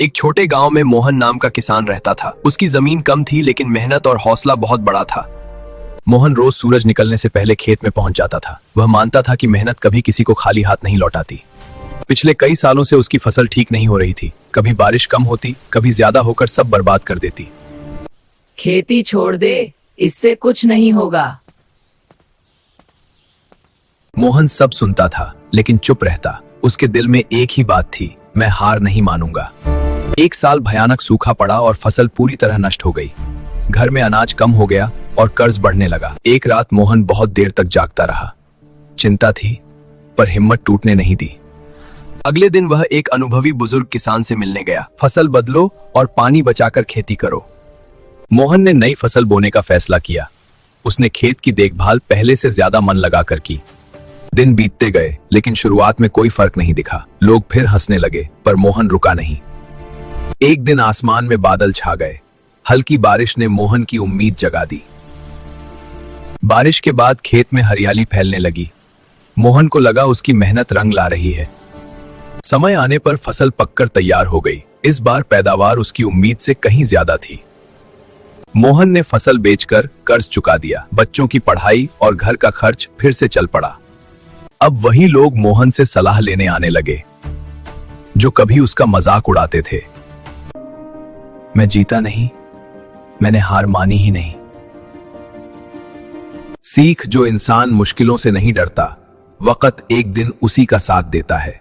एक छोटे गांव में मोहन नाम का किसान रहता था। उसकी जमीन कम थी लेकिन मेहनत और हौसला बहुत बड़ा था। मोहन रोज सूरज निकलने से पहले खेत में पहुंच जाता था। वह मानता था कि मेहनत कभी किसी को खाली हाथ नहीं लौटाती। पिछले कई सालों से उसकी फसल ठीक नहीं हो रही थी। कभी बारिश कम होती, कभी ज्यादा होकर सब बर्बाद कर देती। खेती छोड़ दे, इससे कुछ नहीं होगा। मोहन सब सुनता था लेकिन चुप रहता। उसके दिल में एक ही बात थी, मैं हार नहीं मानूंगा। एक साल भयानक सूखा पड़ा और फसल पूरी तरह नष्ट हो गई। घर में अनाज कम हो गया और कर्ज बढ़ने लगा। एक रात मोहन बहुत देर तक जागता रहा। चिंता थी पर हिम्मत टूटने नहीं दी। अगले दिन वह एक अनुभवी बुजुर्ग किसान से मिलने गया। फसल बदलो और पानी बचाकर खेती करो। मोहन ने नई फसल बोने का फैसला किया। उसने खेत की देखभाल पहले से ज्यादा मन लगाकर की। दिन बीतते गए लेकिन शुरुआत में कोई फर्क नहीं दिखा। लोग फिर हंसने लगे पर मोहन रुका नहीं। एक दिन आसमान में बादल छा गए। हल्की बारिश ने मोहन की उम्मीद जगा दी। बारिश के बाद खेत में हरियाली फैलने लगी। मोहन को लगा उसकी मेहनत रंग ला रही है। समय आने पर फसल पककर तैयार हो गई। इस बार पैदावार उसकी उम्मीद से कहीं ज्यादा थी। मोहन ने फसल बेचकर कर्ज चुका दिया। बच्चों की पढ़ाई और घर का खर्च फिर से चल पड़ा। अब वही लोग मोहन से सलाह लेने आने लगे जो कभी उसका मजाक उड़ाते थे। मैं जीता नहीं, मैंने हार मानी ही नहीं। सीख, जो इंसान मुश्किलों से नहीं डरता, वक्त एक दिन उसी का साथ देता है।